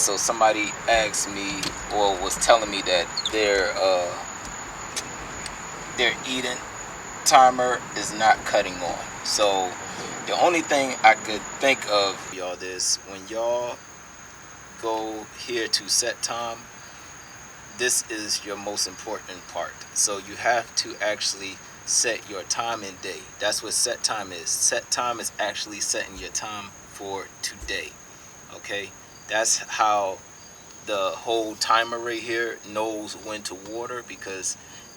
So somebody asked me or was telling me that their eating timer is not cutting on. So the only thing I could think of, y'all, this when y'all go here to set time, this is your most important part. So you have to actually set your time and day. That's what set time is. Set time is actually setting your time for today. Okay, that's how the whole timer right here knows when to water, because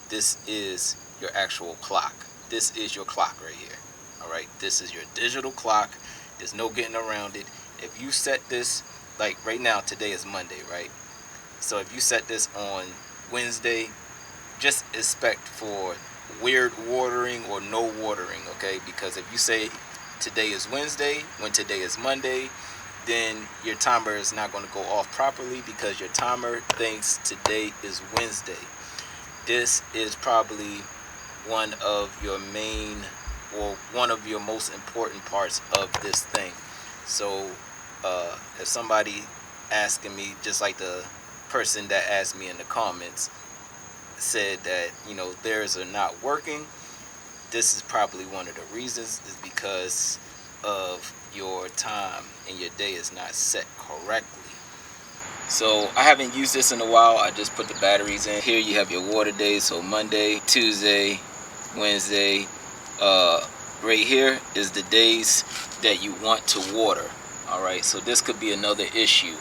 this is your actual clock. This is your clock right here. All right, this is your digital clock. There's no getting around it. If you set this, like right now, today is Monday, right? So if you set this on Wednesday, just expect for weird watering or no watering, okay? Because if you say today is Wednesday when today is Monday, then your timer is not going to go off properly, because your timer thinks today is Wednesday. This is probably one of your main, or one of your most important parts of this thing. So if somebody asking me, just like the person that asked me in the comments, said that, you know, theirs are not working, this is probably one of the reasons, is because of your time and your day is not set correctly. So I haven't used this in a while. I just put the batteries in. Here you have your water days. So Monday, Tuesday, Wednesday. Right here is the days that you want to water. All right, so this could be another issue.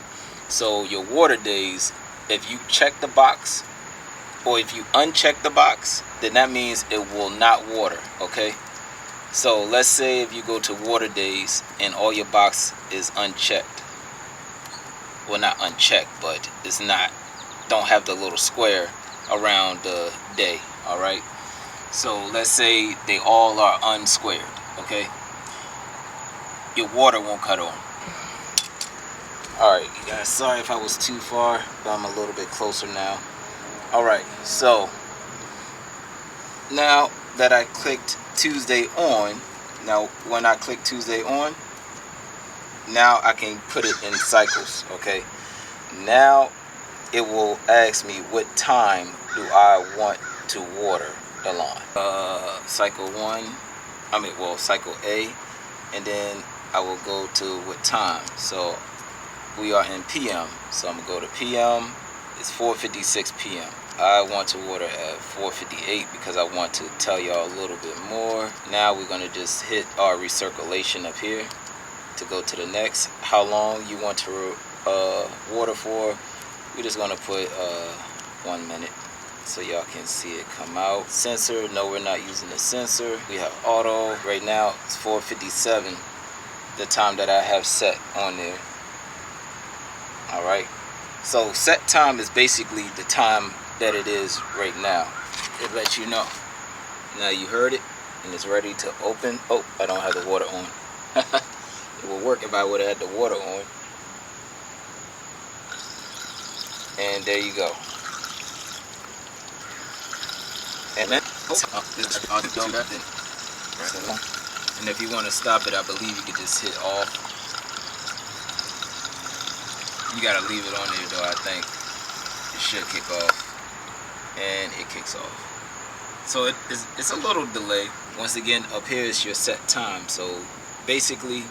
So your water days, if you check the box or if you uncheck the box, then that means it will not water. Okay, so let's say if you go to water days and all your box is unchecked, well, not unchecked, but it's not, don't have the little square around the day. All right, so let's say they all are unsquared. Okay, your water won't cut on. All right, you guys, sorry if I was too far, but I'm a little bit closer now. All right, so now that I clicked Tuesday on, now when I click Tuesday on, now I can put it in cycles. Okay, now it will ask me what time do I want to water the lawn. Cycle 1, cycle A, and then I will go to what time. So we are in PM, so I'm gonna go to PM. It's 4:56 PM. I want to water at 4:58 because I want to tell y'all a little bit more. Now we're gonna just hit our recirculation up here to go to the next. How long you want to water for? We're just gonna put 1 minute so y'all can see it come out. Sensor, no, we're not using the sensor. We have auto. Right now it's 4:57, the time that I have set on there. All right, so set time is basically the time that it is right now. It lets you know. Now you heard it, and it's ready to open. Oh, I don't have the water on. It would work if I would have had the water on. And there you go. And then, and if you want to stop it, I believe you could just hit off. You gotta leave it on there though, I think. It should kick off. And it kicks off. So it's a little delay. Once again, up here is your set time. So basically,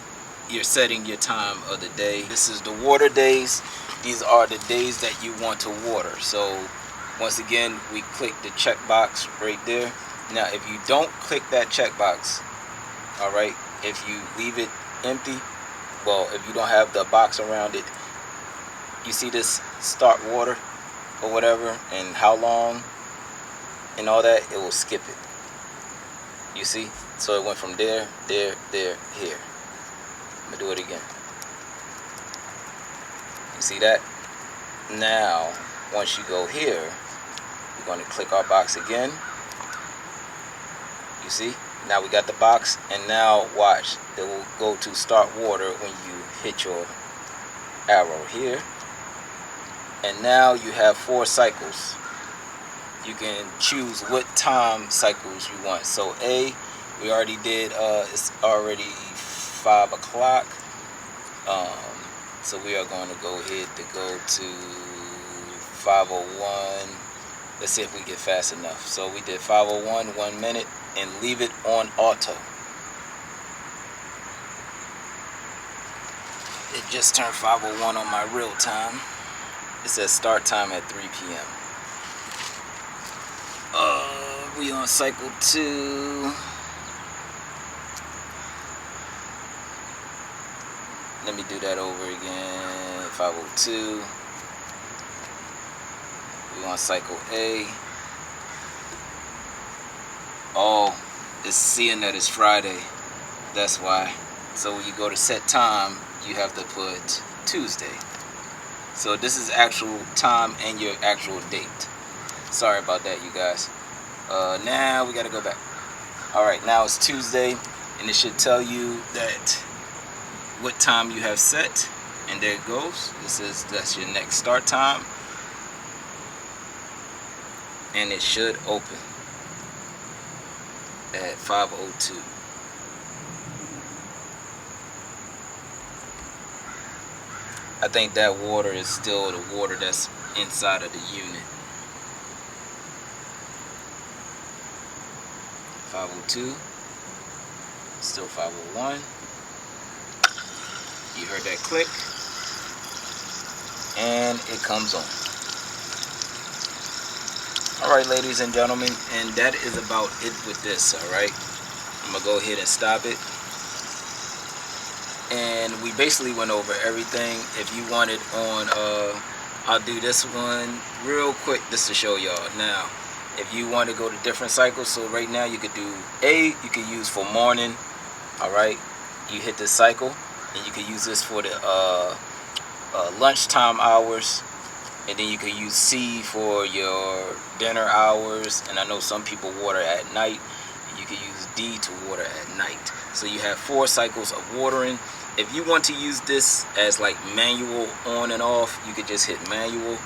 you're setting your time of the day. This is the water days. These are the days that you want to water. So once again, we click the checkbox right there. Now, if you don't click that checkbox, all right, if you leave it empty, well, if you don't have the box around it, you see this start water or whatever, and how long and all that, it will skip it. You see? So it went from there, there, there, here. I'm gonna do it again. You see that? Now, once you go here, we're gonna click our box again. You see? Now we got the box, and now watch. It will go to start water when you hit your arrow here. And now you have 4 cycles. You can choose what time cycles you want. So A, we already did, it's already 5 o'clock. So we are going to go ahead to go to 501. Let's see if we get fast enough. So we did 501, 1 minute, and leave it on auto. It just turned 501 on my real time. It says start time at 3 p.m. We on cycle 2. Let me do that over again. 502. We on cycle A. Oh, it's seeing that it's Friday. That's why. So when you go to set time, you have to put Tuesday. So this is actual time and your actual date. Sorry about that, you guys. Now we gotta go back. Alright, now it's Tuesday, and it should tell you that what time you have set, and there it goes. This is that's your next start time, and it should open at 5:02. I think that water is still the water that's inside of the unit. 5:02, still 5:01. You heard that click, and it comes on. Alright, ladies and gentlemen, and that is about it with this. Alright, I'm gonna go ahead and stop it. And we basically went over everything. If you wanted on, I'll do this one real quick just to show y'all. Now, if you want to go to different cycles, so right now you could do A, you could use for morning. Alright, you hit this cycle, and you could use this for the lunchtime hours, and then you could use C for your dinner hours, and I know some people water at night, and you could use D to water at night. So you have 4 cycles of watering. If you want to use this as like manual on and off, you could just hit manual.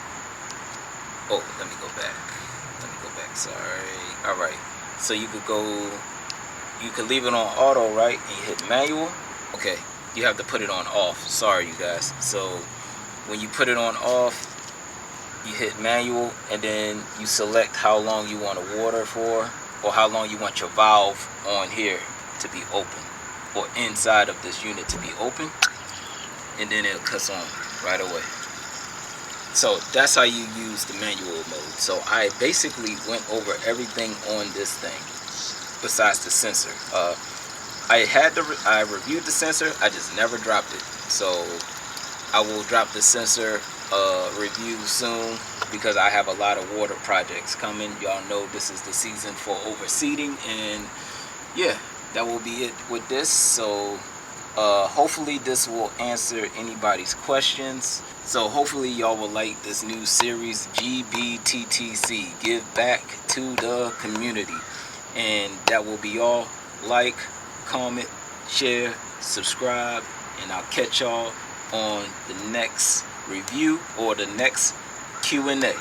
Oh, let me go back. Sorry. Alright, so you could leave it on auto, right, and you hit manual. Okay, you have to put it on off. Sorry, you guys. So when you put it on off, you hit manual, and then you select how long you want to water for, or how long you want your valve on here to be open, or inside of this unit to be open, and then it cuts on right away. So that's how you use the manual mode. So I basically went over everything on this thing besides the sensor. I reviewed the sensor, I just never dropped it. So I will drop the sensor review soon, because I have a lot of water projects coming. Y'all know this is the season for overseeding, and yeah, that will be it with this. So hopefully this will answer anybody's questions. So hopefully y'all will like this new series, GBTTC, Give Back to the Community. And that will be all. Like, comment, share, subscribe, and I'll catch y'all on the next review or the next Q&A.